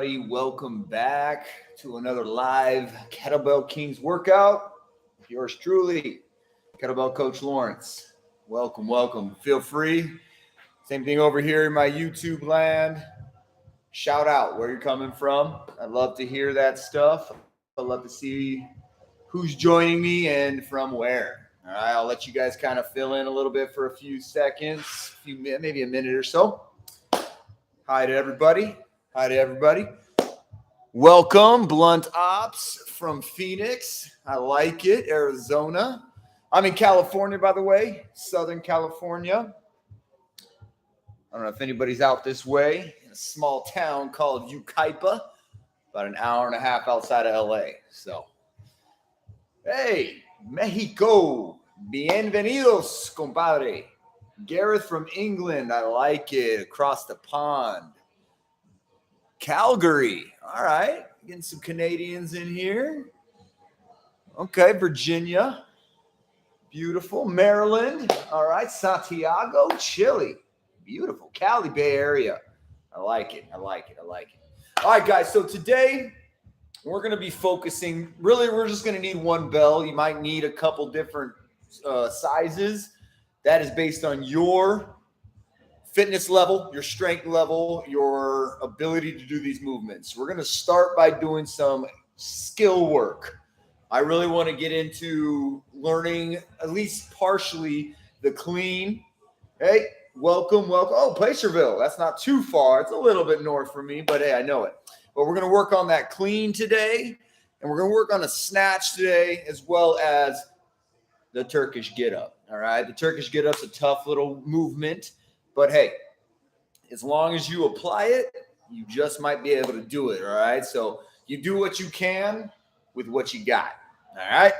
everybody. Welcome back to another live Kettlebell Kings workout. Yours truly, Kettlebell Coach Laurence. Welcome, welcome. Feel free. Same thing over here in my YouTube land. Shout out where you're coming from. I'd love to hear that stuff. I'd love to see who's joining me and from where. All right, I'll let you guys kind of fill in a little bit for a few seconds, maybe a minute or so. Hi to everybody. Hi to everybody. Welcome, Blunt Ops from Phoenix. I like it. Arizona. I'm in California, by the way, Southern California. I don't know if anybody's out this way in a small town called Yucaipa, about an hour and a half outside of LA. So, hey, Mexico. Bienvenidos, compadre. Gareth from England. I like it. Across the pond. Calgary. All right. Getting some Canadians in here. Okay. Virginia. Beautiful. Maryland. All right. Santiago, Chile. Beautiful. Cali Bay Area. I like it. I like it. I like it. All right, guys. So today we're going to be focusing. Really, we're just going to need one bell. You might need a couple different sizes. That is based on your fitness level, your strength level, your ability to do these movements. We're going to start by doing some skill work. I really want to get into learning at least partially the clean. Hey, welcome, welcome. Oh, Placerville. That's not too far. It's a little bit north for me, but hey, I know it. But we're going to work on that clean today, and we're going to work on a snatch today as well as the Turkish get-up. All right, the Turkish get-up's a tough little movement. But hey, as long as you apply it, you just might be able to do it, all right? So you do what you can with what you got, all right?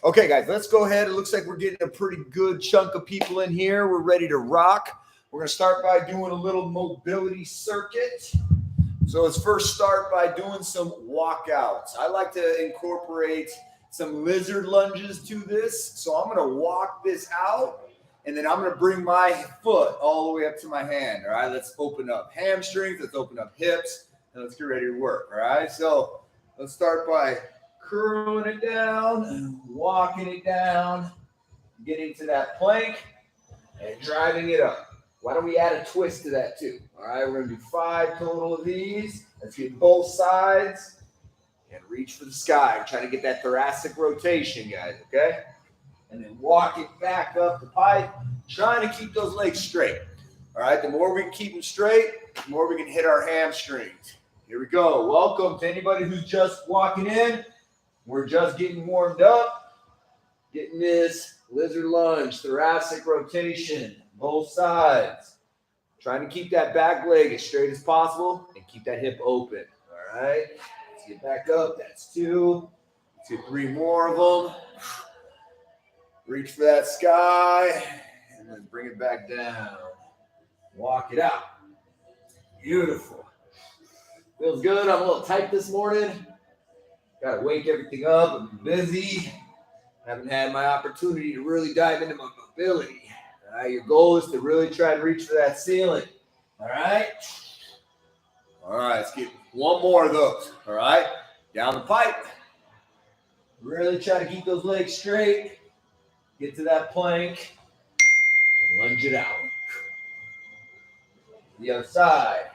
Okay, guys, let's go ahead. It looks like we're getting a pretty good chunk of people in here. We're ready to rock. We're going to start by doing a little mobility circuit. So let's first start by doing some walkouts. I like to incorporate some lizard lunges to this. So I'm going to walk this out. And then I'm going to bring my foot all the way up to my hand, all right? Let's open up hamstrings. Let's open up hips. And let's get ready to work, all right? So let's start by curling it down, walking it down, getting to that plank, and driving it up. Why don't we add a twist to that too? All right, we're going to do 5 total of these. Let's get both sides and reach for the sky. We're trying to get that thoracic rotation, guys, okay? And then walk it back up the pipe, trying to keep those legs straight. All right, the more we can keep them straight, the more we can hit our hamstrings. Here we go. Welcome to anybody who's just walking in. We're just getting warmed up, getting this lizard lunge, thoracic rotation, both sides. Trying to keep that back leg as straight as possible and keep that hip open. All right, let's get back up. That's 2. Let's get 3 more of them. Reach for that sky, and then bring it back down. Walk it out. Beautiful. Feels good. I'm a little tight this morning. Got to wake everything up. I'm busy. Haven't had my opportunity to really dive into my mobility. All right, your goal is to really try to reach for that ceiling. All right? All right, let's get one more of those. All right? Down the pipe. Really try to keep those legs straight. Get to that plank and lunge it out. The other side.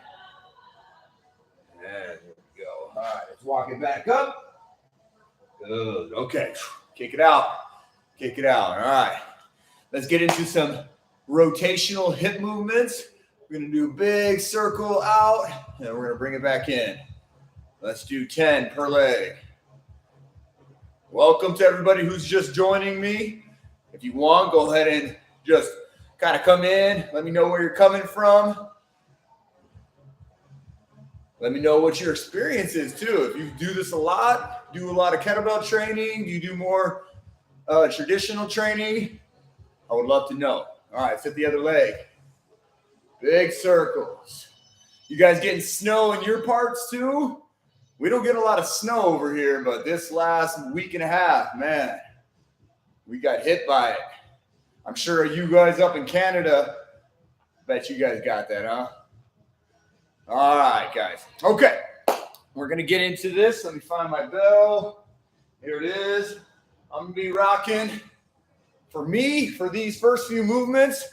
And there we go. All right, let's walk it back up. Good. Okay. Kick it out. Kick it out. All right. Let's get into some rotational hip movements. We're going to do a big circle out, and we're going to bring it back in. Let's do 10 per leg. Welcome to everybody who's just joining me. If you want, go ahead and just kind of come in. Let me know where you're coming from. Let me know what your experience is, too. If you do this a lot, do a lot of kettlebell training, you do more traditional training, I would love to know. All right, fit the other leg. Big circles. You guys getting snow in your parts, too? We don't get a lot of snow over here, but this last week and a half, man, we got hit by it. I'm sure you guys up in Canada, bet you guys got that, huh? All right, guys. Okay. We're going to get into this. Let me find my bell. Here it is. I'm going to be rocking, for me, for these first few movements,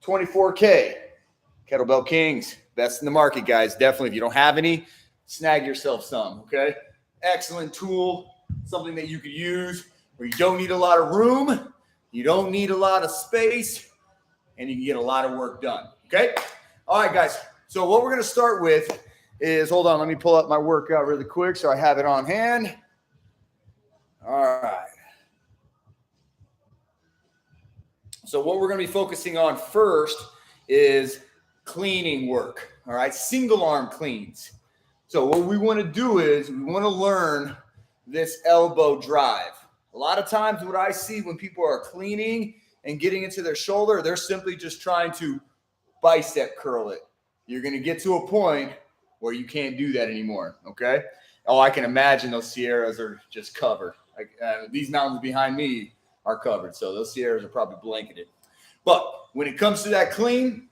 24K. Kettlebell Kings. Best in the market, guys. Definitely. If you don't have any, snag yourself some, okay? Excellent tool. Something that you could use where you don't need a lot of room. You don't need a lot of space. And you can get a lot of work done, okay? All right, guys. So what we're going to start with is, hold on, let me pull up my workout really quick so I have it on hand. All right. So what we're going to be focusing on first is cleaning work, all right? Single arm cleans. So what we want to do is we want to learn this elbow drive. A lot of times what I see when people are cleaning and getting into their shoulder, they're simply just trying to bicep curl it. You're going to get to a point where you can't do that anymore, okay? Oh, I can imagine those Sierras are just covered. These mountains behind me are covered, so those Sierras are probably blanketed. But when it comes to that clean,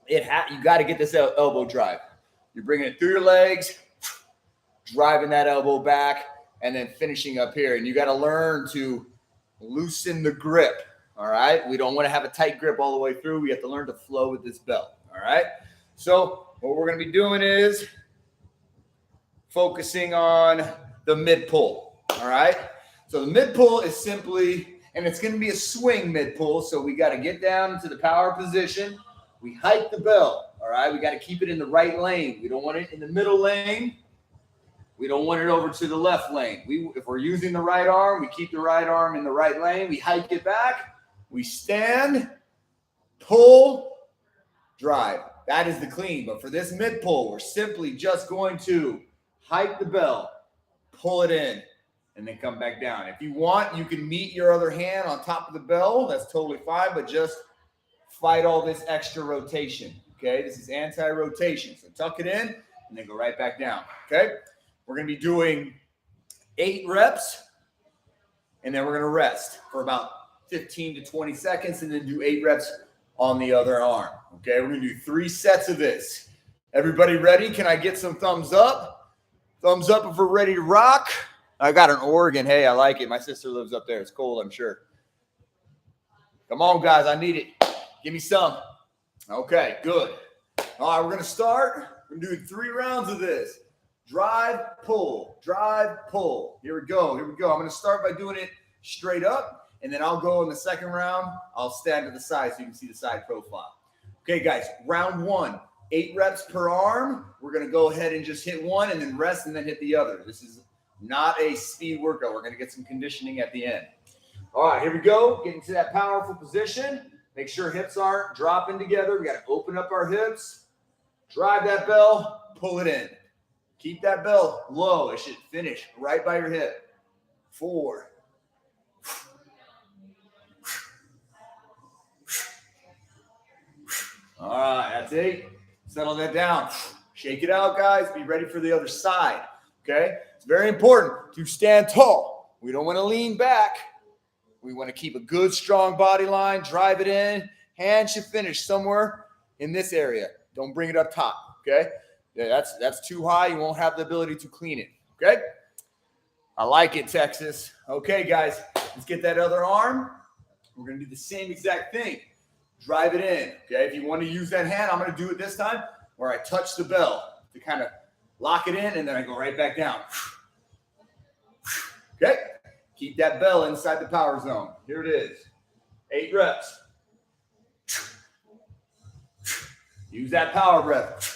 you got to get this elbow drive. You're bringing it through your legs, driving that elbow back, and then finishing up here. And you got to learn to loosen the grip, all right? We don't want to have a tight grip all the way through. We have to learn to flow with this belt, all right? So what we're going to be doing is focusing on the mid pull, all right? So the mid pull is simply, and it's going to be a swing mid pull, so we got to get down to the power position. We hike the bell, all right? We got to keep it in the right lane. We don't want it in the middle lane. We don't want it over to the left lane. If we're using the right arm, we keep the right arm in the right lane. We hike it back. We stand, pull, drive. That is the clean. But for this mid pull, we're simply just going to hike the bell, pull it in, and then come back down. If you want, you can meet your other hand on top of the bell. That's totally fine, but just fight all this extra rotation, okay? This is anti-rotation. So tuck it in and then go right back down, okay? We're going to be doing 8 reps, and then we're going to rest for about 15 to 20 seconds and then do 8 reps on the other arm, okay? We're going to do 3 sets of this. Everybody ready? Can I get some thumbs up? Thumbs up if we're ready to rock. I got an Oregon. Hey, I like it. My sister lives up there. It's cold, I'm sure. Come on, guys. I need it. Give me some. Okay, good. All right, we're going to start. We're going to do 3 rounds of this. Drive, pull, drive, pull. Here we go. Here we go. I'm going to start by doing it straight up, and then I'll go in the second round. I'll stand to the side so you can see the side profile. Okay, guys, round 1, 8 reps per arm. We're going to go ahead and just hit one and then rest and then hit the other. This is not a speed workout. We're going to get some conditioning at the end. All right, here we go. Get into that powerful position. Make sure hips aren't dropping together. We got to open up our hips. Drive that bell. Pull it in. Keep that bell low. It should finish right by your hip. 4. All right, that's 8. Settle that down. Shake it out, guys. Be ready for the other side, okay? It's very important to stand tall. We don't want to lean back. We want to keep a good, strong body line. Drive it in. Hand should finish somewhere in this area. Don't bring it up top, okay? Yeah, that's too high. You won't have the ability to clean it, okay? I like it, Texas. Okay, guys, let's get that other arm. We're going to do the same exact thing. Drive it in, okay? If you want to use that hand, I'm going to do it this time where I touch the bell to kind of lock it in, and then I go right back down. Okay? Keep that bell inside the power zone. Here it is. 8 reps. Use that power breath.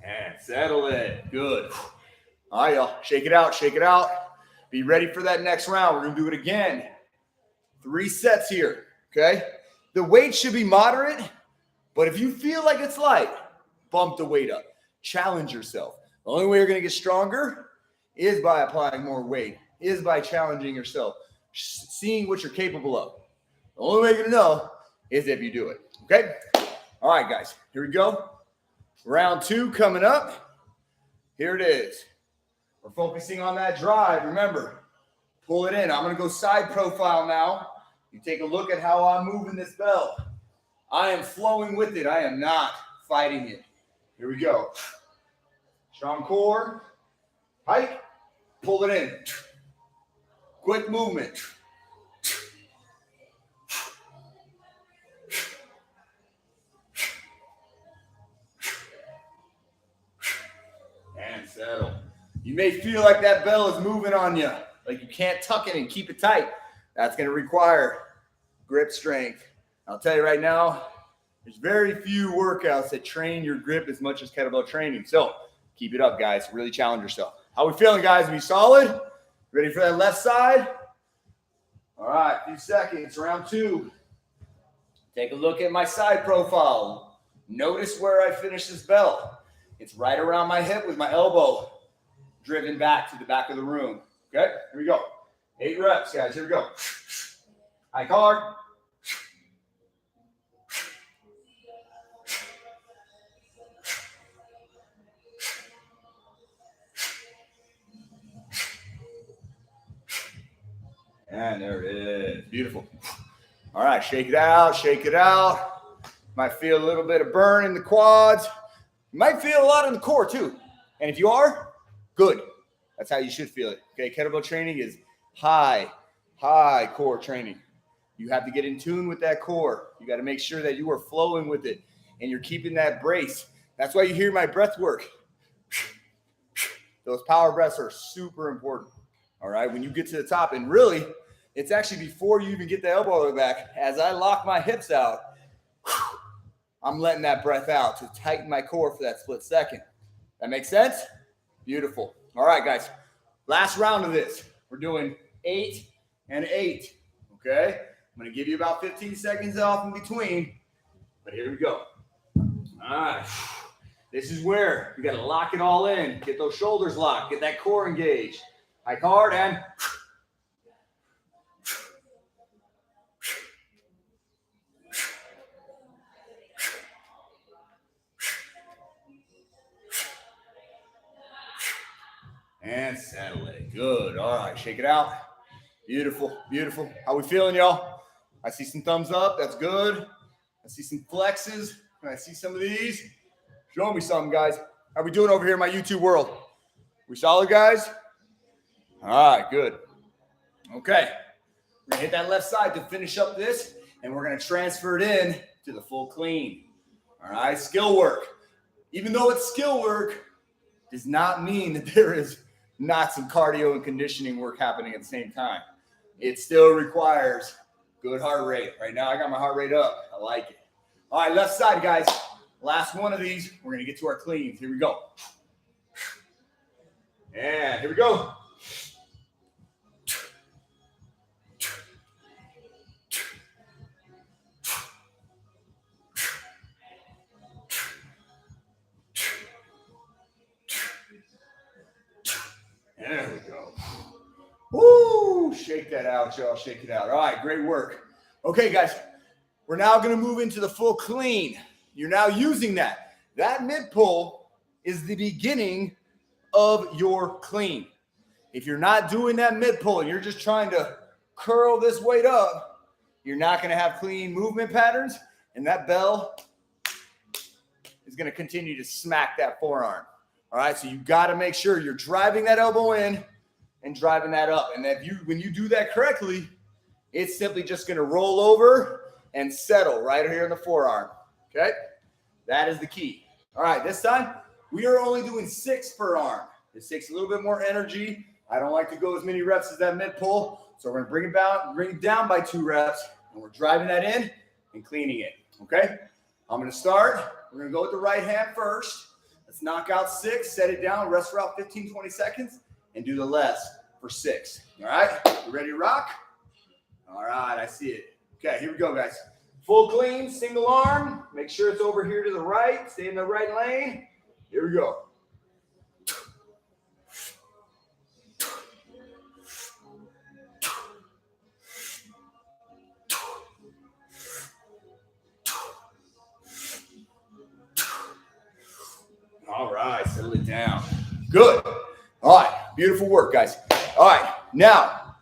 And settle it. Good. All right, y'all. Shake it out. Shake it out. Be ready for that next round. We're going to do it again. 3 sets here. Okay? The weight should be moderate, but if you feel like it's light, bump the weight up. Challenge yourself. The only way you're going to get stronger is by applying more weight, is by challenging yourself, seeing what you're capable of. The only way you're going to know is if you do it. Okay? All right, guys. Here we go. Round 2 coming up. Here it is. We're focusing on that drive. Remember, pull it in. I'm going to go side profile now. You take a look at how I'm moving this bell. I am flowing with it. I am not fighting it. Here we go. Strong core. Hike. Pull it in. Quick movement. And settle. You may feel like that bell is moving on you, like you can't tuck it and keep it tight. That's going to require grip strength. I'll tell you right now, there's very few workouts that train your grip as much as kettlebell training. So keep it up, guys. Really challenge yourself. How we feeling, guys? Are we solid? Ready for that left side? All right, a few seconds. Round 2. Take a look at my side profile. Notice where I finish this bell. It's right around my hip with my elbow driven back to the back of the room. Okay, here we go. 8 reps, guys. Here we go. Hike hard. And there it is. Beautiful. All right, shake it out, shake it out. Might feel a little bit of burn in the quads. You might feel a lot in the core too. And if you are, good. That's how you should feel it. Okay, kettlebell training is high core training. You have to get in tune with that core. You got to make sure that you are flowing with it and you're keeping that brace. That's why you hear my breath work. Those power breaths are super important. All right, when you get to the top, and really, it's actually before you even get the elbow back, as I lock my hips out, I'm letting that breath out to tighten my core for that split second. That makes sense? Beautiful. All right, guys, last round of this. We're doing 8 and 8, okay? I'm going to give you about 15 seconds off in between, but here we go. All right. This is where you got to lock it all in. Get those shoulders locked. Get that core engaged. Hike hard and settle it. Good. All right, shake it out. Beautiful, beautiful. How we feeling, y'all? I see some thumbs up. That's good. I see some flexes. I see some of these. Show me something, guys. How we doing over here in my YouTube world? We solid, guys? All right, good. Okay, we're gonna hit that left side to finish up this, and we're gonna transfer it in to the full clean. All right, skill work. Even though it's skill work, does not mean that there is not some cardio and conditioning work happening at the same time. It still requires good heart rate. Right now, I got my heart rate up. I like it. All right, left side, guys. Last one of these. We're gonna get to our cleans. Here we go. And here we go. There we go. Woo! Shake that out, y'all. Shake it out. All right, great work. Okay, guys, we're now going to move into the full clean. You're now using that. That mid pull is the beginning of your clean. If you're not doing that mid pull and you're just trying to curl this weight up, you're not going to have clean movement patterns, and that bell is going to continue to smack that forearm. All right, so you got to make sure you're driving that elbow in and driving that up. And when you do that correctly, it's simply just going to roll over and settle right here in the forearm. Okay, that is the key. All right, this time we are only doing 6 per arm. This takes a little bit more energy. I don't like to go as many reps as that mid pull, so we're going to bring it down by 2 reps, and we're driving that in and cleaning it. Okay, I'm going to start. We're going to go with the right hand first. Let's knock out 6, set it down, rest for about 15, 20 seconds, and do the less for 6. All right, you ready to rock? All right, I see it. Okay, here we go, guys. Full clean, single arm. Make sure it's over here to the right. Stay in the right lane. Here we go. All right, settle it down. Good. All right, beautiful work, guys. All right, now,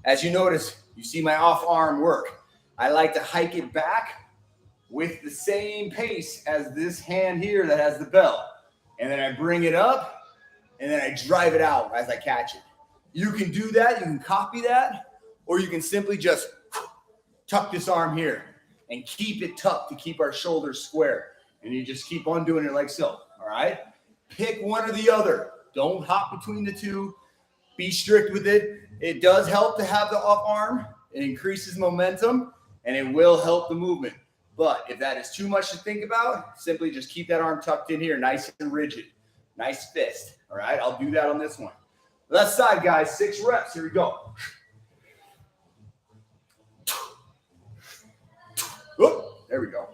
as you notice, You see my off arm work. I like to hike it back with the same pace as this hand here that has the bell. And then I bring it up and then I drive it out as I catch it. You can do that. You can copy that, or you can simply just tuck this arm here and keep it tucked to keep our shoulders square. And you just keep on doing it like so. All right. Pick one or the other. Don't hop between the two. Be strict with it. It does help to have the off arm. It increases momentum and it will help the movement. But if that is too much to think about, simply just keep that arm tucked in here, nice and rigid. Nice fist. All right. I'll do that on this one. Left side, guys. 6 reps. Here we go. Whoop. There we go.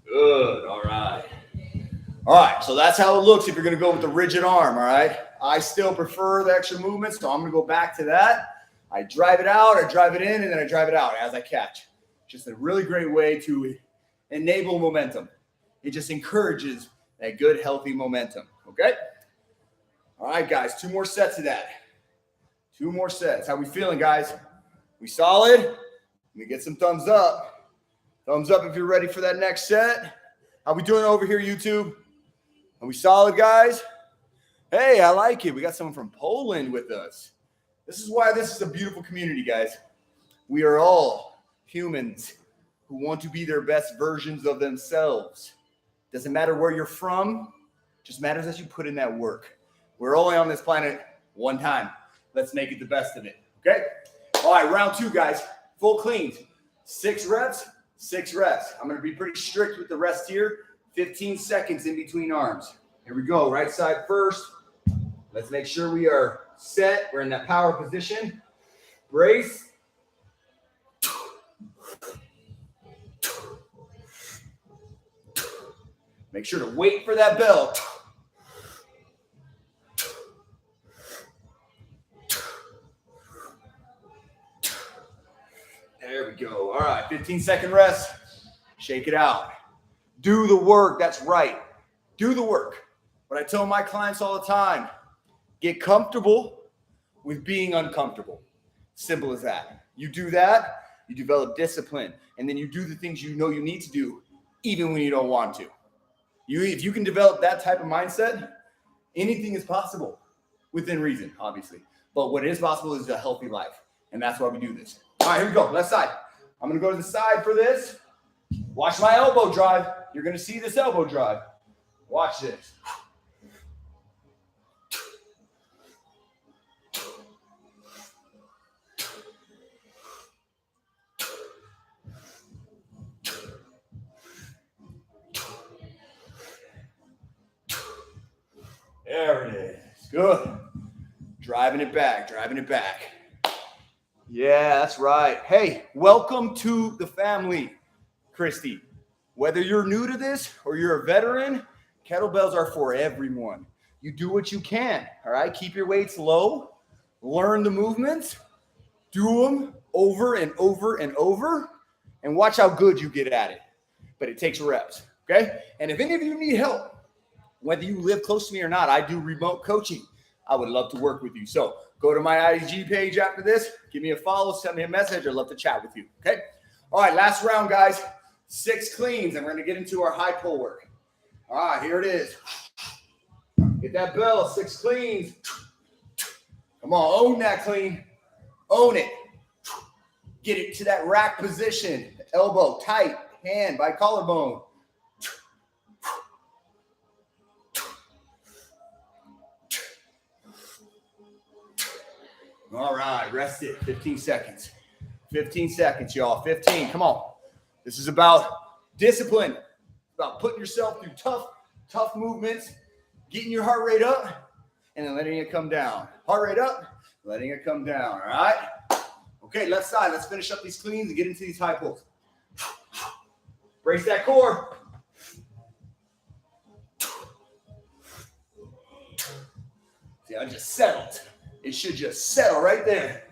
Good. All right. All right. So that's how it looks if you're going to go with the rigid arm. All right. I still prefer the extra movement, so I'm going to go back to that. I drive it out, I drive it in, and then I drive it out as I catch. Just a really great way to enable momentum. It just encourages that good, healthy momentum. Okay? All right, guys. 2 more sets of that. 2 more sets. How we feeling, guys? We solid? Let me get some thumbs up. Thumbs up if you're ready for that next set. How we doing over here, YouTube? Are we solid, guys? Hey, I like it. We got someone from Poland with us. This is why this is a beautiful community, guys. We are all humans who want to be their best versions of themselves. Doesn't matter where you're from. Just matters that you put in that work. We're only on this planet one time. Let's make it the best of it, okay? All right, round 2, guys. Full cleans. 6 reps, 6 reps. I'm going to be pretty strict with the rest here. 15 seconds in between arms. Here we go. Right side first. Let's make sure we are set. We're in that power position. Brace. Make sure to wait for that bell. There we go. All right, 15-second rest. Shake it out. Do the work. That's right. Do the work. What I tell my clients all the time, get comfortable with being uncomfortable. Simple as that. You do that, you develop discipline, and then you do the things you know you need to do, even when you don't want to. If you can develop that type of mindset, anything is possible within reason, obviously. But what is possible is a healthy life, and that's why we do this. All right, here we go. Left side. I'm going to go to the side for this. Watch my elbow drive. You're going to see this elbow drive. Watch this. There it is. Good. Driving it back, driving it back. Yeah, that's right. Hey, welcome to the family, Christy. Whether you're new to this or you're a veteran, kettlebells are for everyone. You do what you can, all right? Keep your weights low. Learn the movements. Do them over and over and over, and watch how good you get at it. But it takes reps, okay? And if any of you need help, whether you live close to me or not, I do remote coaching. I would love to work with you. So go to my IG page after this. Give me a follow. Send me a message. I'd love to chat with you. Okay? All right, last round, guys. 6 cleans, and we're going to get into our high pull work. All right, here it is. Get that bell. 6 cleans. Come on, own that clean. Own it. Get it to that rack position. Elbow tight. Hand by collarbone. All right, rest it. 15 seconds. 15 seconds, y'all. 15. Come on. This is about discipline. About putting yourself through tough movements, getting your heart rate up, and then letting it come down. Heart rate up, letting it come down. All right? Okay, left side. Let's finish up these cleans and get into these high pulls. Brace that core. See, I just settled. It should just settle right there.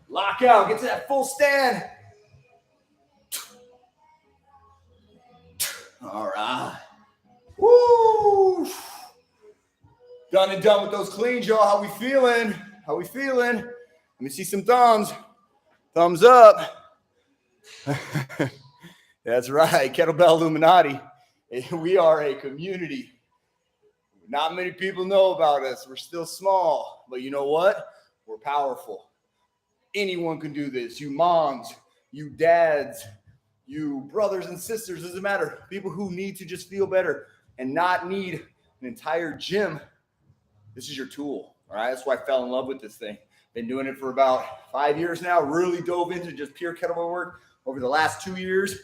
Lock out. Get to that full stand. All right. Woo! Done and done with those cleans, y'all. How we feeling? How we feeling? Let me see some thumbs. Thumbs up. That's right. Kettlebell Illuminati. We are a community. Not many people know about us. We're still small, but you know what? We're powerful. Anyone can do this. You moms, you dads, you brothers and sisters, doesn't matter. People who need to just feel better and not need an entire gym. This is your tool, all right? That's why I fell in love with this thing. Been doing it for about 5 years now. Really dove into just pure kettlebell work over the last 2 years.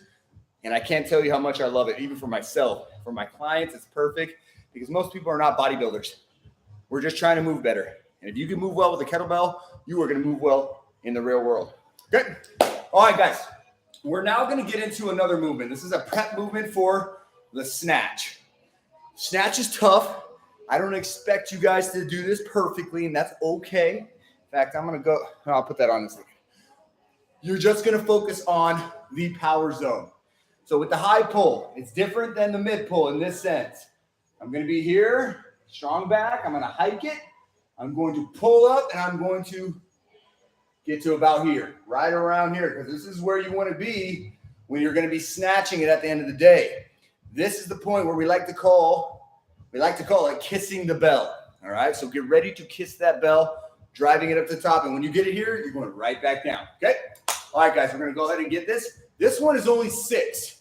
And I can't tell you how much I love it, even for myself. For my clients, it's perfect because most people are not bodybuilders. We're just trying to move better. And if you can move well with a kettlebell, you are going to move well in the real world. Okay? All right, guys. We're now going to get into another movement. This is a prep movement for the snatch. Snatch is tough. I don't expect you guys to do this perfectly, and that's okay. In fact, I'm going to go. I'll put that on this thing. You're just going to focus on the power zone. So with the high pull, it's different than the mid pull in this sense. I'm going to be here, strong back. I'm going to hike it. I'm going to pull up, and I'm going to get to about here, right around here, because this is where you want to be when you're going to be snatching it at the end of the day. This is the point where we like to call it kissing the bell. All right, so get ready to kiss that bell, driving it up to the top, and when you get it here, you're going right back down. Okay. All right, guys, we're going to go ahead and get this. This one is only 6.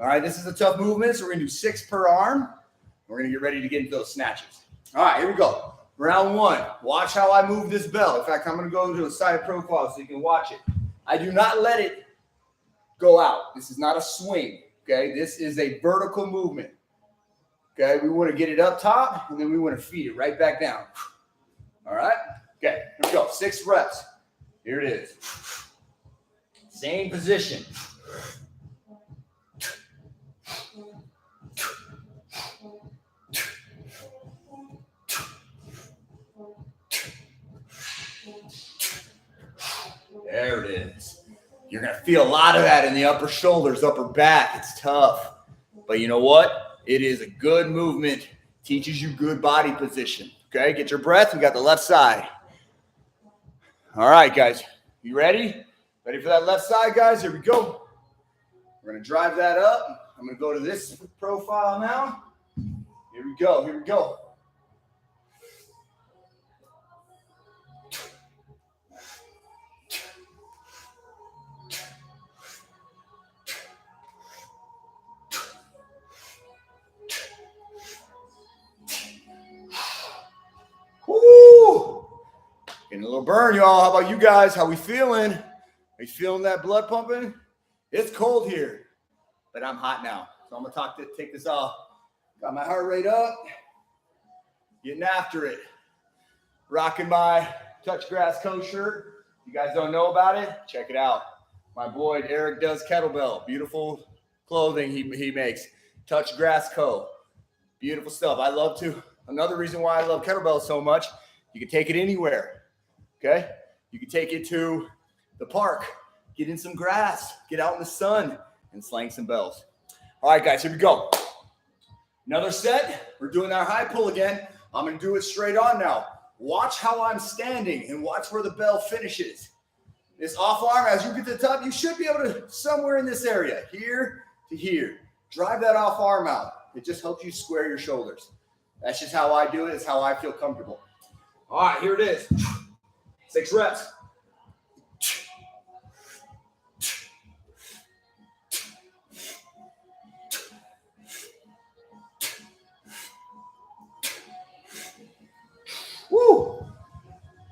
All right, this is a tough movement, so we're going to do 6 per arm. We're going to get ready to get into those snatches. All right, here we go. Round 1. Watch how I move this bell. In fact, I'm going to go to a side profile so you can watch it. I do not let it go out. This is not a swing, okay? This is a vertical movement, okay? We want to get it up top, and then we want to feed it right back down. All right? Okay, here we go. 6 reps. Here it is. Same position. There it is. You're going to feel a lot of that in the upper shoulders, upper back. It's tough. But you know what? It is a good movement. Teaches you good body position. Okay, get your breath. We got the left side. All right, guys. You ready? Ready for that left side, guys? Here we go. We're going to drive that up. I'm going to go to this profile now. Here we go. Here we go. Woo! Getting a little burn, y'all. How about you guys? How we feeling? Are you feeling that blood pumping? It's cold here, but I'm hot now. So I'm going to take this off. Got my heart rate up. Getting after it. Rocking my Touch Grass Co. shirt. You guys don't know about it? Check it out. My boy Eric does Kettlebell. Beautiful clothing he makes. Touch Grass Co. Beautiful stuff. I love to. Another reason why I love kettlebell so much, you can take it anywhere, okay? You can take it to the park, get in some grass, get out in the sun, and slang some bells. All right, guys, here we go. Another set. We're doing our high pull again. I'm going to do it straight on now. Watch how I'm standing and watch where the bell finishes. This off arm, as you get to the top, you should be able to, somewhere in this area, here to here. Drive that off arm out. It just helps you square your shoulders. That's just how I do it. It's how I feel comfortable. All right, here it is. 6 reps. Woo!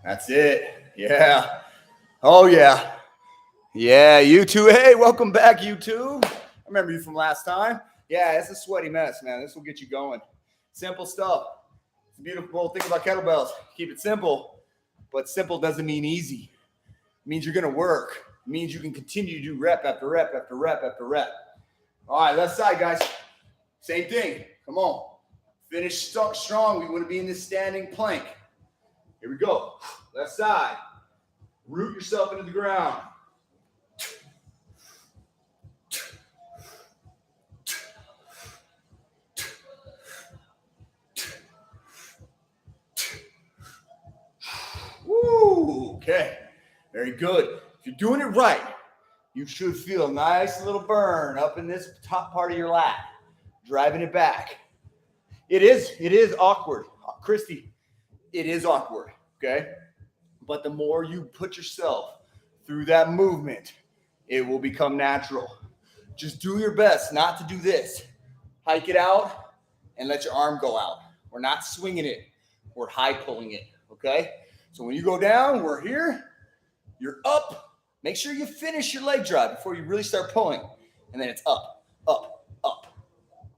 That's it. Yeah. Oh, yeah. Yeah, you two. Hey, welcome back, you two. I remember you from last time. Yeah, it's a sweaty mess, man. This will get you going. Simple stuff. It's a beautiful thing about kettlebells. Keep it simple, but simple doesn't mean easy. It means you're going to work. It means you can continue to do rep after rep after rep after rep. All right, left side, guys. Same thing. Come on. Finish strong. We want to be in this standing plank. Here we go. Left side. Root yourself into the ground. Okay, very good. If you're doing it right, you should feel a nice little burn up in this top part of your lat, driving it back. It is awkward. Christy, it is awkward, okay? But the more you put yourself through that movement, it will become natural. Just do your best not to do this. Hike it out and let your arm go out. We're not swinging it. We're high pulling it, okay? So when you go down, we're here. You're up. Make sure you finish your leg drive before you really start pulling. And then it's up, up, up.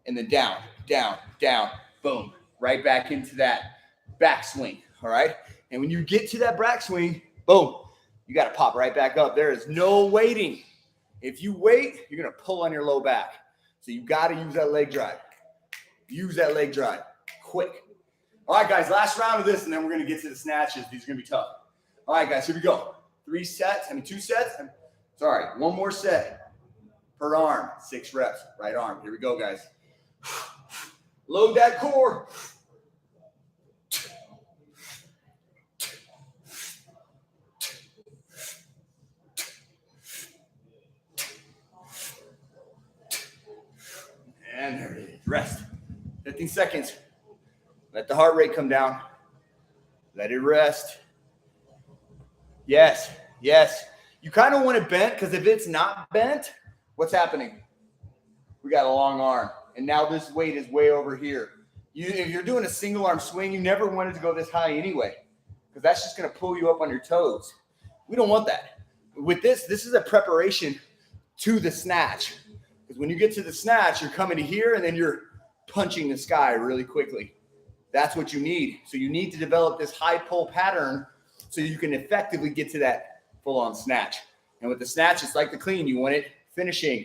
And then down, down, down. Boom. Right back into that back swing, all right? And when you get to that back swing, boom, you got to pop right back up. There is no waiting. If you wait, you're going to pull on your low back. So you got to use that leg drive. Use that leg drive quick. All right, guys, last round of this, and then we're going to get to the snatches. These are going to be tough. All right, guys, here we go. 2 sets. One more set per arm. 6 reps, right arm. Here we go, guys. Load that core. And there it is. Rest. 15 seconds. Let the heart rate come down. Let it rest. Yes, yes. You kind of want it bent because if it's not bent, what's happening? We got a long arm. And now this weight is way over here. If you're doing a single arm swing, you never wanted to go this high anyway because that's just going to pull you up on your toes. We don't want that. With this is a preparation to the snatch. Because when you get to the snatch, you're coming to here and then you're punching the sky really quickly. That's what you need. So you need to develop this high pull pattern so you can effectively get to that full-on snatch. And with the snatch, it's like the clean. You want it finishing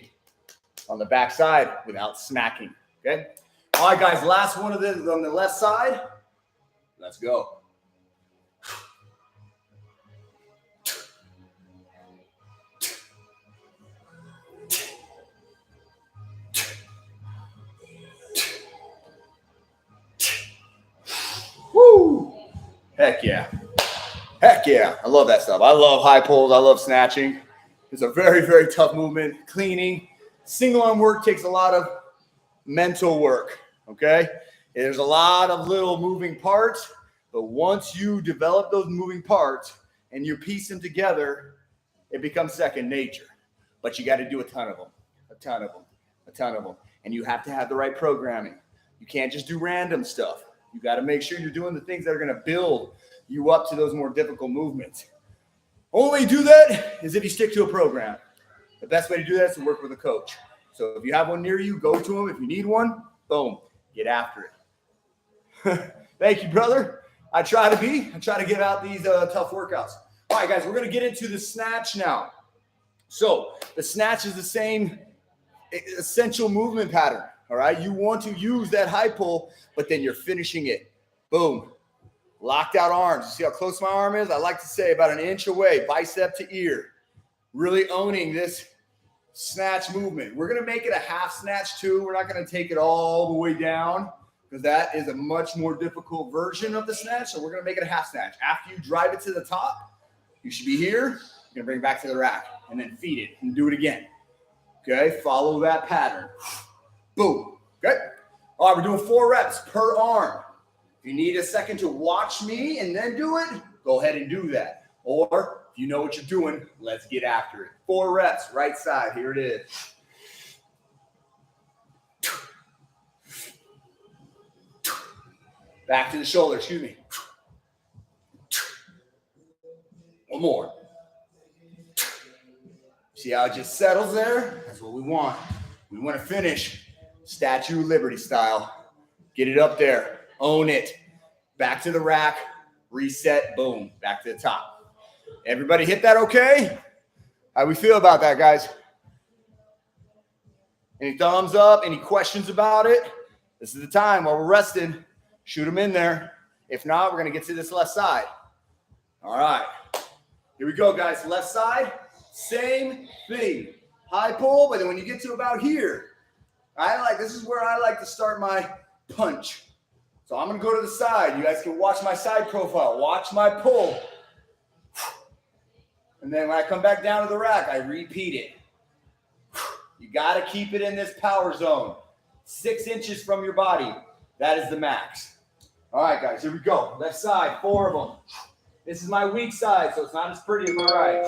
on the back side without smacking, okay? All right, guys, last one of this on the left side. Let's go. Woo! Heck yeah. Heck yeah. I love that stuff. I love high pulls. I love snatching. It's a very, very tough movement. Cleaning. Single arm work takes a lot of mental work, okay? There's a lot of little moving parts, but once you develop those moving parts and you piece them together, it becomes second nature. But you got to do a ton of them. And you have to have the right programming. You can't just do random stuff. You got to make sure you're doing the things that are going to build you up to those more difficult movements. Only do that is if you stick to a program. The best way to do that is to work with a coach. So if you have one near you, go to him. If you need one, boom, get after it. Thank you, brother. I try to give out these tough workouts. All right, guys, we're going to get into the snatch now. So the snatch is the same essential movement pattern. All right, you want to use that high pull, but then you're finishing it. Boom. Locked out arms. You see how close my arm is? I like to say about an inch away, bicep to ear. Really owning this snatch movement. We're going to make it a half snatch too. We're not going to take it all the way down because that is a much more difficult version of the snatch. So we're going to make it a half snatch. After you drive it to the top, you should be here. You're going to bring it back to the rack and then feed it and do it again. Okay, follow that pattern. Boom. Okay. All right, we're doing 4 reps per arm. If you need a second to watch me and then do it, go ahead and do that. Or if you know what you're doing, let's get after it. 4 reps, right side. Here it is. Back to the shoulder, excuse me. One more. See how it just settles there? That's what we want. We want to finish Statue of Liberty style. Get it up there. Own it. Back to the rack. Reset. Boom. Back to the top. Everybody hit that okay? How we feel about that, guys? Any thumbs up? Any questions about it? This is the time while we're resting. Shoot them in there. If not, we're going to get to this left side. All right. Here we go, guys. Left side. Same thing. High pull, but then when you get to about here, this is where I like to start my punch. So I'm going to go to the side. You guys can watch my side profile. Watch my pull. And then when I come back down to the rack, I repeat it. You got to keep it in this power zone. 6 inches from your body. That is the max. All right, guys, here we go. Left side, 4 of them. This is my weak side, so it's not as pretty as my right.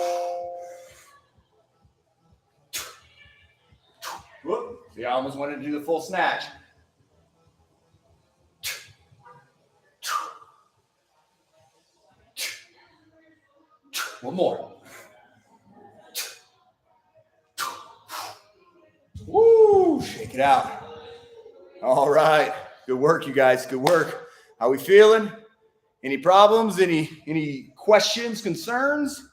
Whoop. See, I almost wanted to do the full snatch. One more. Woo! Shake it out. All right. Good work, you guys. Good work. How we feeling? Any problems? Any questions, concerns?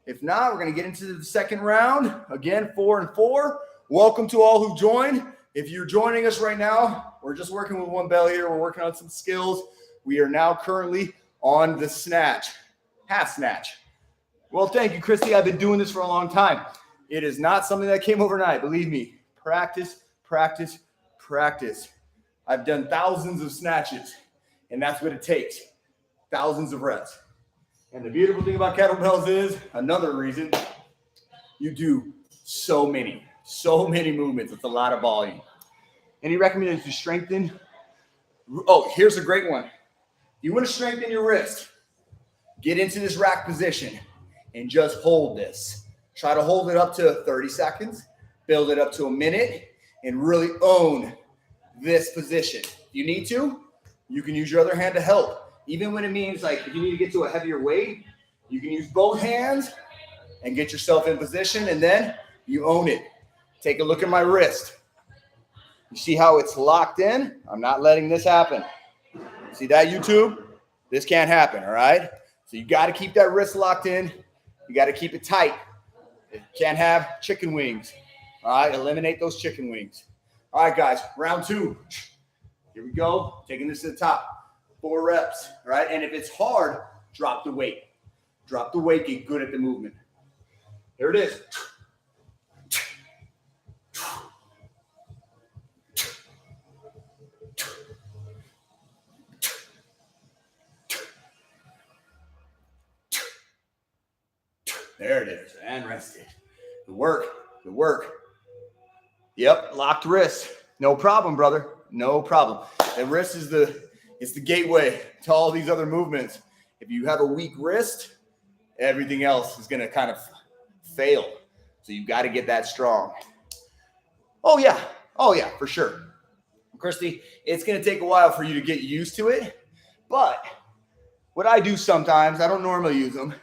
If not, we're going to get into the second round. Again, 4 and 4. Welcome to all who joined. If you're joining us right now, we're just working with one bell here. We're working on some skills. We are now currently on the snatch, half snatch. Well, thank you, Christy. I've been doing this for a long time. It is not something that came overnight. Believe me. Practice, practice, practice. I've done thousands of snatches, and that's what it takes. Thousands of reps. And the beautiful thing about kettlebells is, another reason, you do so many movements. It's a lot of volume. Any recommendations to strengthen? Oh, here's a great one. You want to strengthen your wrist. Get into this rack position and just hold this. Try to hold it up to 30 seconds. Build it up to a minute and really own this position. If you need to, you can use your other hand to help. Even when it means like if you need to get to a heavier weight, you can use both hands and get yourself in position, and then you own it. Take a look at my wrist. You see how it's locked in? I'm not letting this happen. See that, YouTube? This can't happen, all right? So you got to keep that wrist locked in. You got to keep it tight. You can't have chicken wings. All right, eliminate those chicken wings. All right, guys, round 2. Here we go. Taking this to the top. 4 reps, all right? And if it's hard, drop the weight. Drop the weight, get good at the movement. Here it is. There it is, and rested. Good work, good work. Yep, locked wrist. No problem, brother. No problem. The wrist is the gateway to all these other movements. If you have a weak wrist, everything else is going to kind of fail. So you've got to get that strong. Oh yeah, for sure. Christy, it's going to take a while for you to get used to it. But what I do sometimes, I don't normally use them,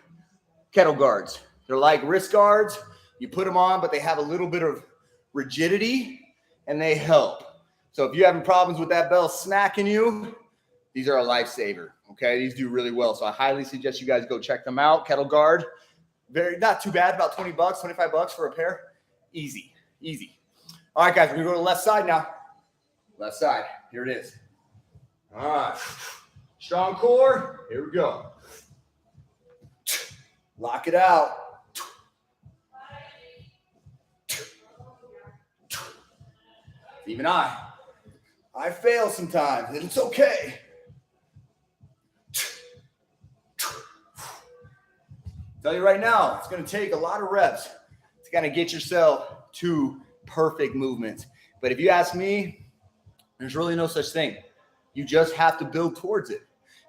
kettle guards. They're like wrist guards. You put them on, but they have a little bit of rigidity, and they help. So if you're having problems with that bell smacking you, these are a lifesaver, okay? These do really well. So I highly suggest you guys go check them out. Kettle guard, not too bad, about $20, $25 for a pair. Easy, easy. All right, guys, we're going to go to the left side now. Left side, here it is. All right, strong core, here we go. Lock it out. Even I fail sometimes, and it's okay. Tell you right now, it's going to take a lot of reps to kind of get yourself to perfect movements. But if you ask me, there's really no such thing. You just have to build towards it.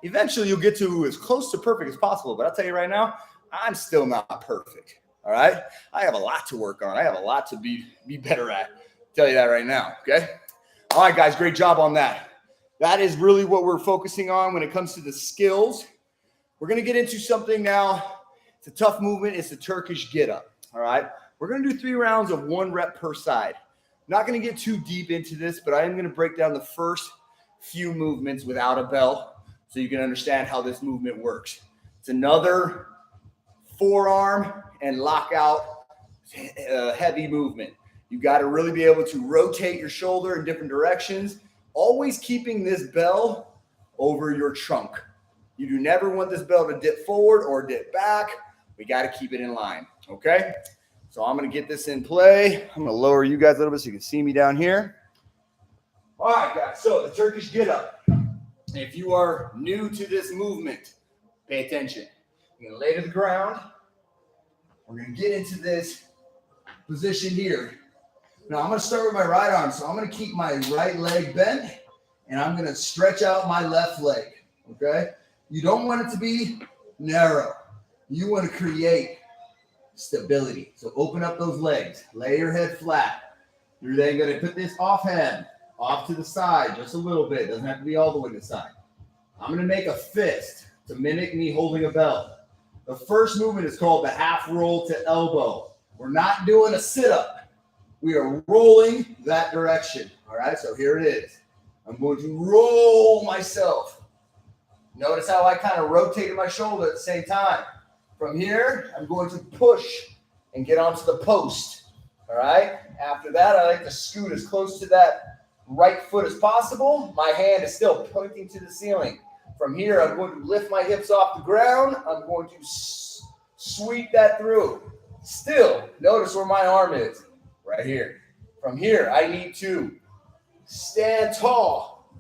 Eventually, you'll get to as close to perfect as possible. But I'll tell you right now, I'm still not perfect. All right? I have a lot to work on. I have a lot to be better at. I'll tell you that right now, okay? All right, guys, great job on that. That is really what we're focusing on when it comes to the skills. We're going to get into something now. It's a tough movement. It's the Turkish get-up, all right? We're going to do 3 rounds of 1 rep per side. Not going to get too deep into this, but I am going to break down the first few movements without a bell so you can understand how this movement works. It's another forearm and lockout heavy movement. You got to really be able to rotate your shoulder in different directions, always keeping this bell over your trunk. You do never want this bell to dip forward or dip back. We got to keep it in line, okay? So I'm going to get this in play. I'm going to lower you guys a little bit so you can see me down here. All right, guys, so the Turkish get-up. If you are new to this movement, pay attention. You're going to lay to the ground. We're going to get into this position here. Now, I'm going to start with my right arm. So I'm going to keep my right leg bent, and I'm going to stretch out my left leg, okay? You don't want it to be narrow. You want to create stability. So open up those legs. Lay your head flat. You're then going to put this offhand off to the side just a little bit. Doesn't have to be all the way to the side. I'm going to make a fist to mimic me holding a bell. The first movement is called the half roll to elbow. We're not doing a sit-up. We are rolling that direction. All right, so here it is. I'm going to roll myself. Notice how I kind of rotated my shoulder at the same time. From here, I'm going to push and get onto the post. All right, after that, I like to scoot as close to that right foot as possible. My hand is still pointing to the ceiling. From here, I'm going to lift my hips off the ground. I'm going to sweep that through. Still, notice where my arm is, right here. From here, I need to stand tall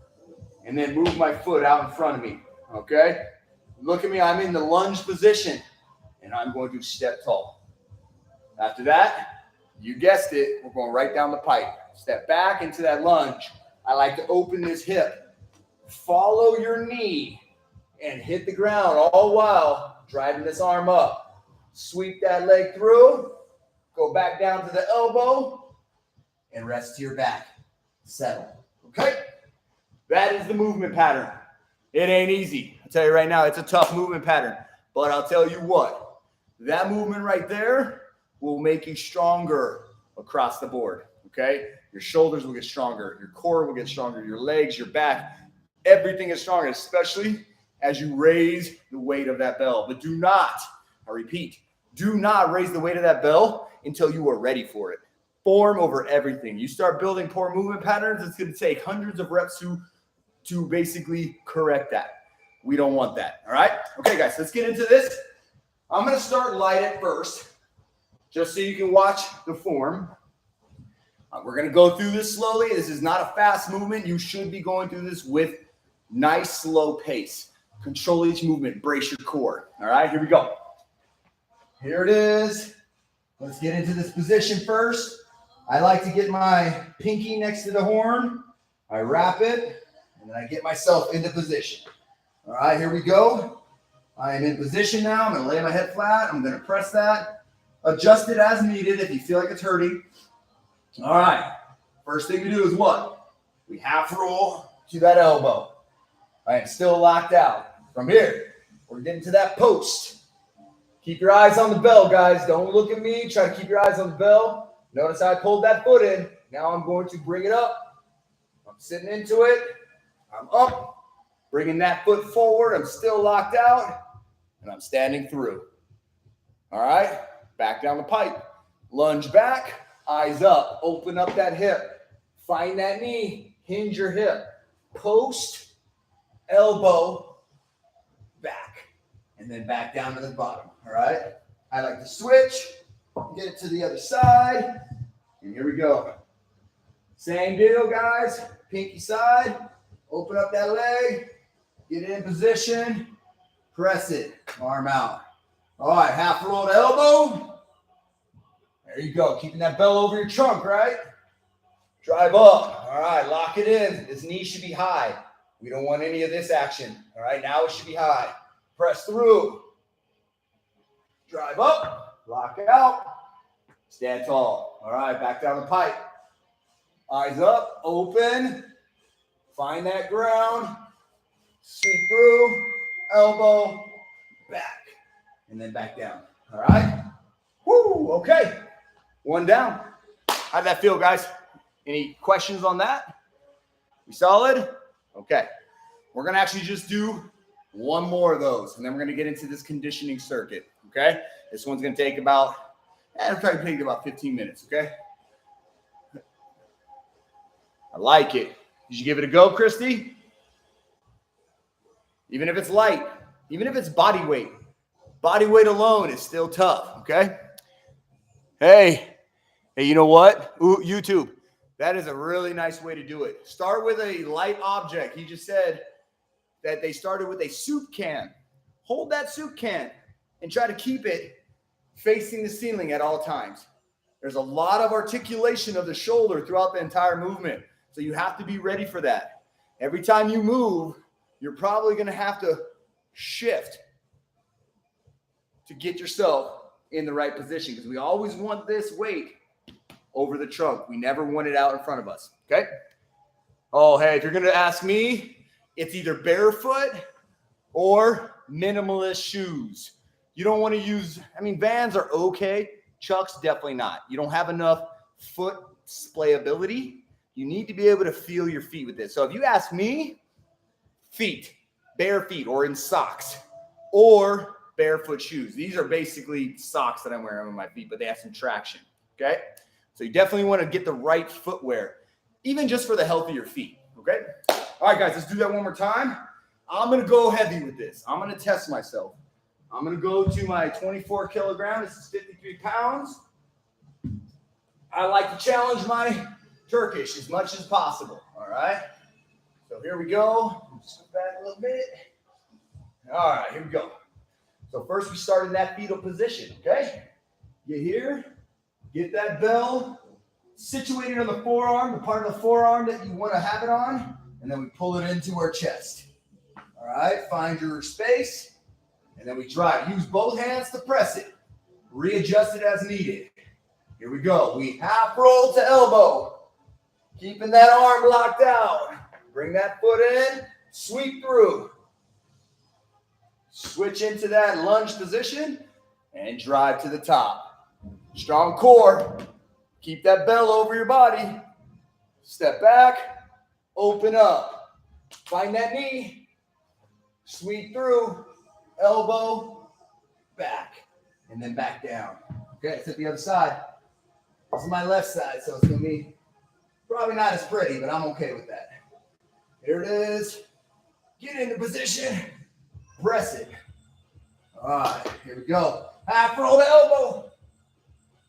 and then move my foot out in front of me, okay? Look at me, I'm in the lunge position, and I'm going to step tall. After that, you guessed it, we're going right down the pipe. Step back into that lunge. I like to open this hip. Follow your knee and hit the ground all while driving this arm up. Sweep that leg through. Go back down to the elbow and rest to your back. Settle. Okay? That is the movement pattern. It ain't easy. I'll tell you right now, it's a tough movement pattern. But I'll tell you what, that movement right there will make you stronger across the board. Okay? Your shoulders will get stronger. Your core will get stronger. Your legs, your back. Everything is stronger, especially as you raise the weight of that bell. But do not, I repeat, do not raise the weight of that bell until you are ready for it. Form over everything. You start building poor movement patterns, it's going to take hundreds of reps to basically correct that. We don't want that, all right? Okay, guys, let's get into this. I'm going to start light at first, just so you can watch the form. We're going to go through this slowly. This is not a fast movement. You should be going through this with nice, slow pace. Control each movement. Brace your core. All right, here we go. Here it is. Let's get into this position first. I like to get my pinky next to the horn. I wrap it, and then I get myself into position. All right, here we go. I am in position now. I'm going to lay my head flat. I'm going to press that. Adjust it as needed if you feel like it's hurting. All right, first thing to do is what? We half roll to that elbow. I am still locked out. From here, we're getting to that post. Keep your eyes on the bell, guys. Don't look at me. Try to keep your eyes on the bell. Notice how I pulled that foot in. Now I'm going to bring it up. I'm sitting into it. I'm up, bringing that foot forward. I'm still locked out, and I'm standing through. All right, back down the pipe. Lunge back. Eyes up, open up that hip, find that knee, hinge your hip, post, elbow, back, and then back down to the bottom, all right? I like to switch, get it to the other side, and here we go. Same deal, guys, pinky side, open up that leg, get it in position, press it, arm out. All right, half roll to elbow. There you go. Keeping that bell over your trunk, right? Drive up. All right, lock it in. This knee should be high. We don't want any of this action. All right, now it should be high. Press through. Drive up. Lock out. Stand tall. All right, back down the pipe. Eyes up. Open. Find that ground. Sweep through. Elbow. Back. And then back down. All right? Woo, okay. One down. How'd that feel, guys? Any questions on that? We solid? Okay. We're going to actually just do one more of those, and then we're going to get into this conditioning circuit, okay? This one's going to take about, it'll probably take about 15 minutes, okay? I like it. Did you give it a go, Christy? Even if it's light, even if it's body weight alone is still tough, okay? Hey, you know what? Ooh, YouTube, that is a really nice way to do it. Start with a light object. He just said that they started with a soup can. Hold that soup can and try to keep it facing the ceiling at all times. There's a lot of articulation of the shoulder throughout the entire movement. So you have to be ready for that. Every time you move, you're probably going to have to shift to get yourself in the right position, because we always want this weight over the trunk. We never want it out in front of us, okay? Oh, hey, if you're going to ask me, it's either barefoot or minimalist shoes. You don't want to use, Vans are okay. Chucks, definitely not. You don't have enough foot splayability. You need to be able to feel your feet with this. So if you ask me, feet, bare feet, or in socks, or barefoot shoes. These are basically socks that I'm wearing on my feet, but they have some traction, okay? So you definitely want to get the right footwear, even just for the health of your feet, okay? All right, guys, let's do that one more time. I'm going to go heavy with this. I'm going to test myself. I'm going to go to my 24 kilogram. This is 53 pounds. I like to challenge my Turkish as much as possible, all right? So here we go. Just go back a little bit. All right, here we go. So first we start in that fetal position, okay? Get here, get that bell situated on the forearm, the part of the forearm that you want to have it on, and then we pull it into our chest. All right, find your space, and then we drive. Use both hands to press it. Readjust it as needed. Here we go. We half roll to elbow, keeping that arm locked out. Bring that foot in, sweep through. Switch into that lunge position and drive to the top. Strong core. Keep that bell over your body. Step back, open up. Find that knee. Sweep through, elbow, back, and then back down. Okay, let's hit the other side. This is my left side, so it's going to be probably not as pretty, but I'm okay with that. Here it is. Get into position. Press it. All right, here we go. Half roll to elbow.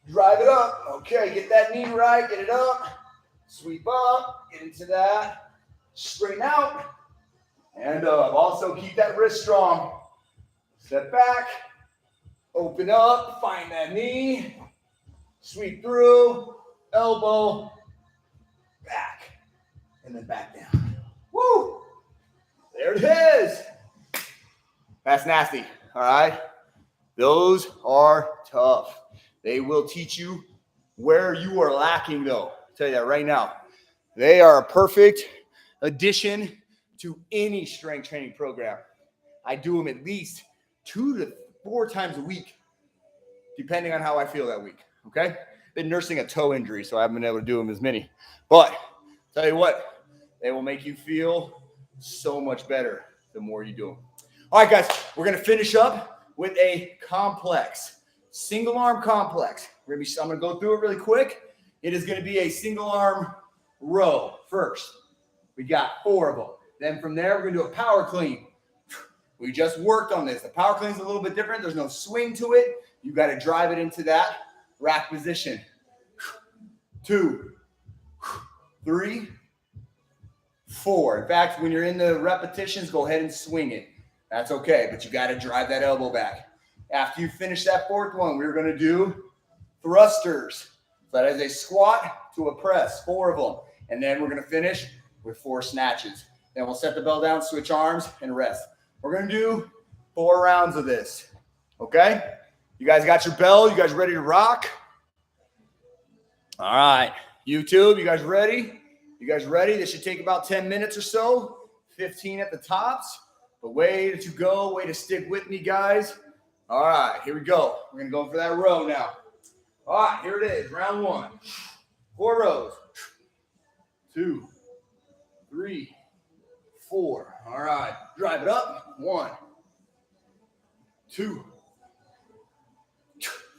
Drive it up. Okay, get that knee right. Get it up. Sweep up. Get into that. Straighten out. And up. Also keep that wrist strong. Step back. Open up. Find that knee. Sweep through. Elbow. Back. And then back down. Woo! There it is. That's nasty. All right. Those are tough. They will teach you where you are lacking, though. I'll tell you that right now. They are a perfect addition to any strength training program. I do them at least 2 to 4 times a week, depending on how I feel that week. Okay. Been nursing a toe injury, so I haven't been able to do them as many. But tell you what, they will make you feel so much better the more you do them. All right, guys, we're going to finish up with a complex, single arm complex. I'm going to go through it really quick. It is going to be a single arm row first. We got 4 of them. Then from there, we're going to do a power clean. We just worked on this. The power clean is a little bit different. There's no swing to it. You got to drive it into that rack position. 2, 3, 4. In fact, when you're in the repetitions, go ahead and swing it. That's okay, but you got to drive that elbow back. After you finish that 4th one, we're going to do thrusters. So that is a squat to a press, 4 of them. And then we're going to finish with 4 snatches. Then we'll set the bell down, switch arms, and rest. We're going to do 4 rounds of this, okay? You guys got your bell? You guys ready to rock? All right. YouTube, you guys ready? You guys ready? This should take about 10 minutes or so, 15 at the tops. But way to go, way to stick with me, guys. All right, here we go. We're going to go for that row now. All right, here it is, round 1. 4 rows. 2, 3, 4. All right, drive it up. 1, 2,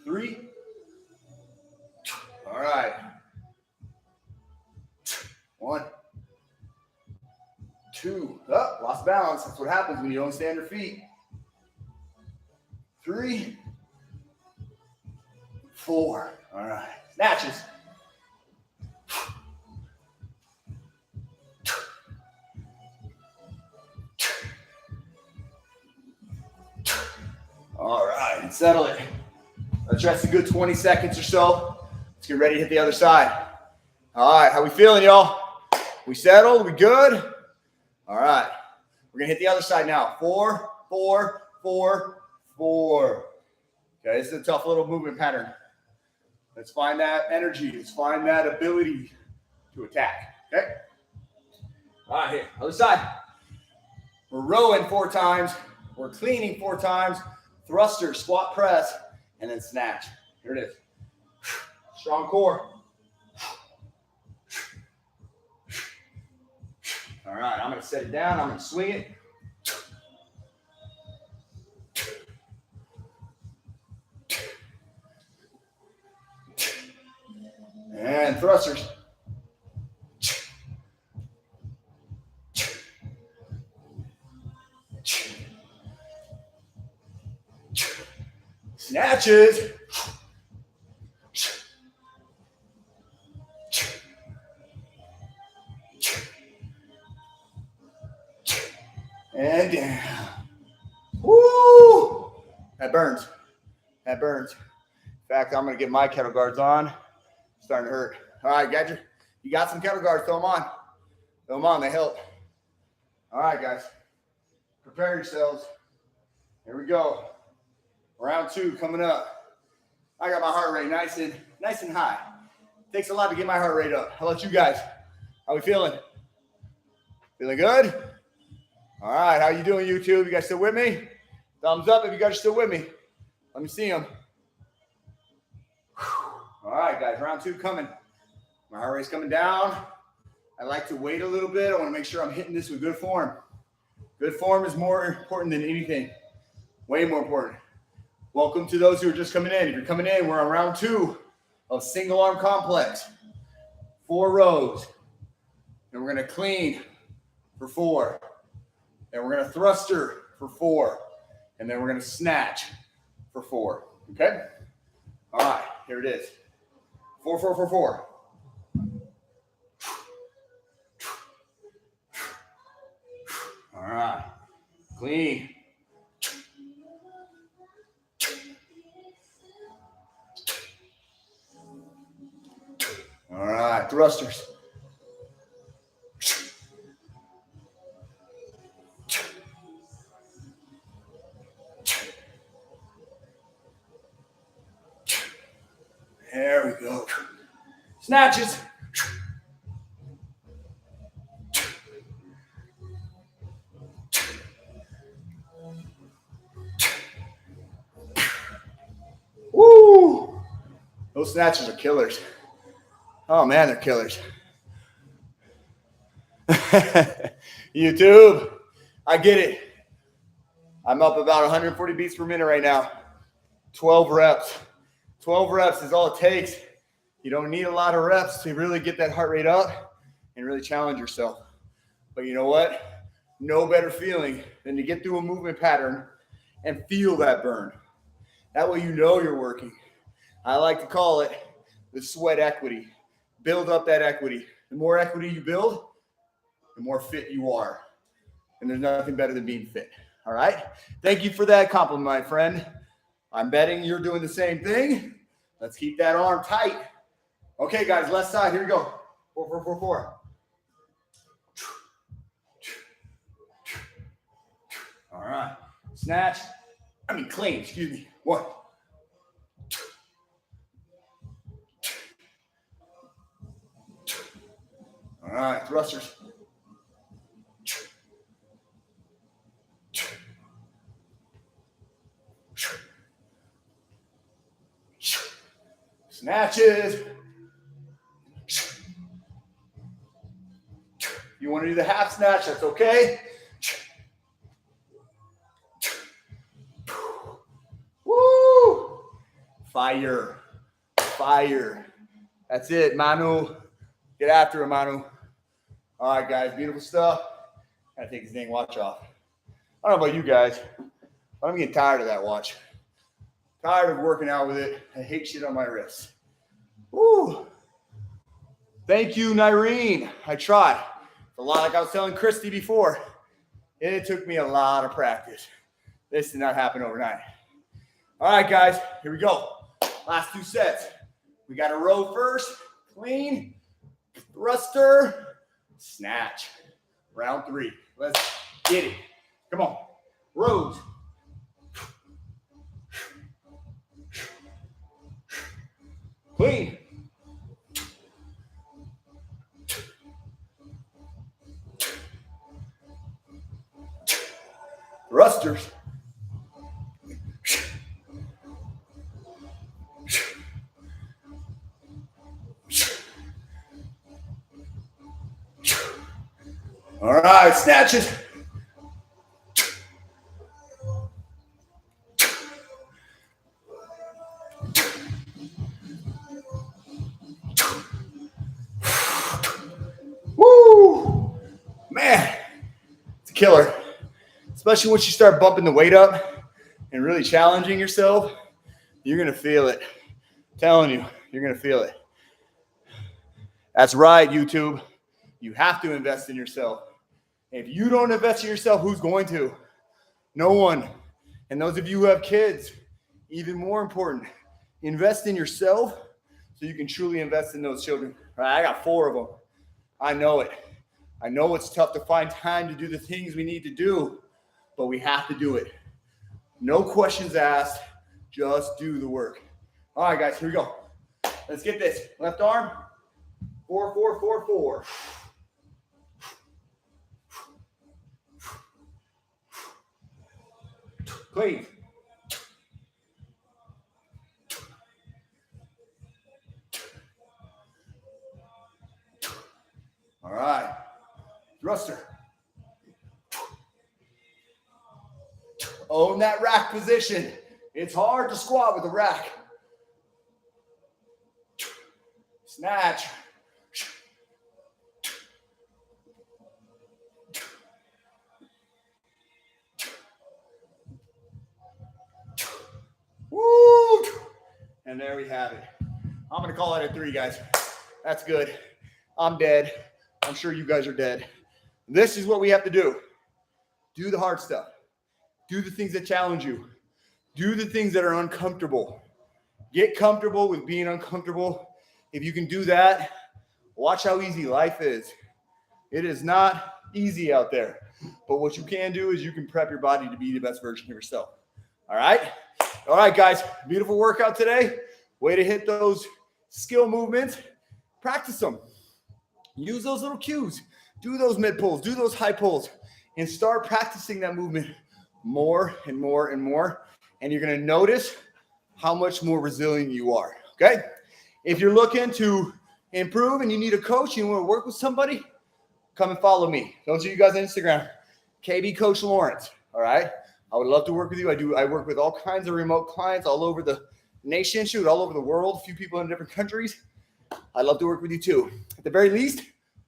3. All right. 1, 2. Oh, lost balance. That's what happens when you don't stay on your feet. 3, 4. All right. Snatches. All right. And settle it. Let's rest a good 20 seconds or so. Let's get ready to hit the other side. All right, how we feeling, y'all? We settled? We good? All right. We're going to hit the other side now. 4, 4, 4, 4. Okay, this is a tough little movement pattern. Let's find that energy. Let's find that ability to attack. Okay? All right, here. Other side. We're rowing 4 times. We're cleaning 4 times. Thruster, squat, press, and then snatch. Here it is. Strong core. All right, I'm going to set it down. I'm going to swing it. And thrusters. Snatches. And down. Woo! That burns. That burns. In fact, I'm going to get my kettle guards on. It's starting to hurt. All right, Gadget. You got some kettle guards. Throw them on. Throw them on. They help. All right, guys. Prepare yourselves. Here we go. Round 2 coming up. I got my heart rate nice and high. Takes a lot to get my heart rate up. How about you guys? How we feeling? Feeling good? All right, how you doing, YouTube? You guys still with me? Thumbs up if you guys are still with me. Let me see them. All right, guys, round 2 coming. My heart rate's coming down. I like to wait a little bit. I want to make sure I'm hitting this with good form. Good form is more important than anything. Way more important. Welcome to those who are just coming in. If you're coming in, we're on round 2 of single arm complex. 4 rows. And we're going to clean for 4. And we're going to thruster for 4. And then we're going to snatch for 4. Okay? All right, here it is. 4, 4, 4, 4. All right. Clean. All right, thrusters. There we go. Snatches. Woo! Those snatches are killers. Oh man, they're killers. YouTube, I get it. I'm up about 140 beats per minute right now. 12 reps. 12 reps is all it takes. You don't need a lot of reps to really get that heart rate up and really challenge yourself. But you know what? No better feeling than to get through a movement pattern and feel that burn. That way you know you're working. I like to call it the sweat equity. Build up that equity. The more equity you build, the more fit you are. And there's nothing better than being fit. All right? Thank you for that compliment, my friend. I'm betting you're doing the same thing. Let's keep that arm tight. Okay, guys, left side. Here we go. 4, 4, 4, 4. All right. Snatch. Clean. Excuse me. 1. All right. Thrusters. Snatches. You want to do the half snatch, that's okay. Woo! Fire. Fire. That's it, Manu. Get after him, Manu. All right, guys, beautiful stuff. Gotta take his dang watch off. I don't know about you guys, but I'm getting tired of that watch. Tired of working out with it. I hate shit on my wrists. Woo! Thank you, Nyreen. I tried. It's a lot like I was telling Christy before. It took me a lot of practice. This did not happen overnight. All right, guys, here we go. Last 2 sets. We got a row first. Clean. Thruster. Snatch. Round 3. Let's get it. Come on. Rows. Clean. Thrusters. All right, snatches. Woo! Man, it's a killer. Especially once you start bumping the weight up and really challenging yourself, you're going to feel it. I'm telling you, you're going to feel it. That's right, YouTube. You have to invest in yourself. If you don't invest in yourself, who's going to? No one. And those of you who have kids, even more important, invest in yourself so you can truly invest in those children. Right? I got 4 of them. I know it. I know it's tough to find time to do the things we need to do, but we have to do it. No questions asked. Just do the work. All right, guys, here we go. Let's get this. Left arm. 4, 4, 4, 4. Clean. All right. Thruster. Own that rack position. It's hard to squat with a rack. Snatch. Woo! And there we have it. I'm going to call it a 3, guys. That's good. I'm dead. I'm sure you guys are dead. This is what we have to do. Do the hard stuff. Do the things that challenge you. Do the things that are uncomfortable. Get comfortable with being uncomfortable. If you can do that, watch how easy life is. It is not easy out there. But what you can do is you can prep your body to be the best version of yourself. All right? All right, guys. Beautiful workout today. Way to hit those skill movements. Practice them. Use those little cues. Do those mid pulls. Do those high pulls. And start practicing that movement more and more and more. And you're going to notice how much more resilient you are. Okay? If you're looking to improve and you need a coach, you want to work with somebody, come and follow me. Those of you guys on Instagram, KB Coach Laurence. All right? I would love to work with you. I work with all kinds of remote clients all over the nation, shoot, all over the world, a few people in different countries. I'd love to work with you too. At the very least,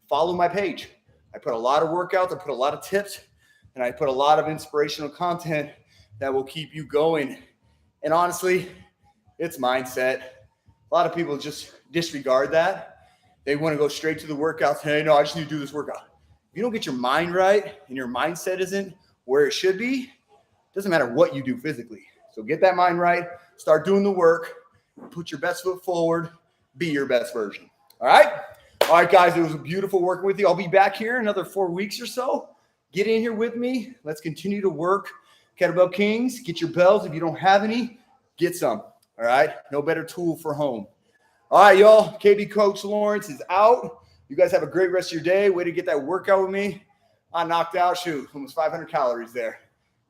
follow my page. I put a lot of workouts, I put a lot of tips, and I put a lot of inspirational content that will keep you going. And honestly, it's mindset. A lot of people just disregard that. They want to go straight to the workouts. Hey, no, I just need to do this workout. If you don't get your mind right and your mindset isn't where it should be, it doesn't matter what you do physically. So get that mind right. Start doing the work. Put your best foot forward. Be your best version. All right? All right, guys, it was beautiful working with you. I'll be back here in another 4 weeks or so. Get in here with me. Let's continue to work Kettlebell Kings. Get your bells. If you don't have any, get some. All right? No better tool for home. All right, y'all. KB Coach Laurence is out. You guys have a great rest of your day. Way to get that workout with me. I knocked out, almost 500 calories there.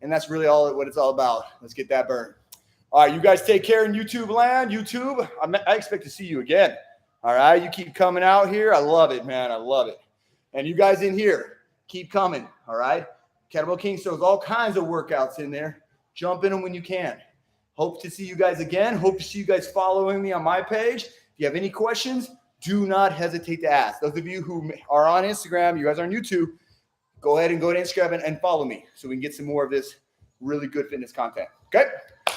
And that's really what it's all about. Let's get that burn. All right, you guys take care in YouTube land. YouTube, I expect to see you again. All right, you keep coming out here. I love it, man. I love it. And you guys in here, keep coming. All right? Kettlebell King shows all kinds of workouts in there. Jump in them when you can. Hope to see you guys again. Hope to see you guys following me on my page. If you have any questions, do not hesitate to ask. Those of you who are on Instagram, you guys are on YouTube, go ahead and go to Instagram and follow me so we can get some more of this really good fitness content. Okay?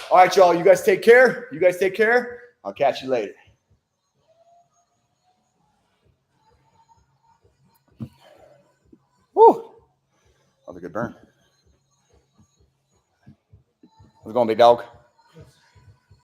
All right, y'all. You guys take care. You guys take care. I'll catch you later. Woo. That was a good burn. How's it going, big dog?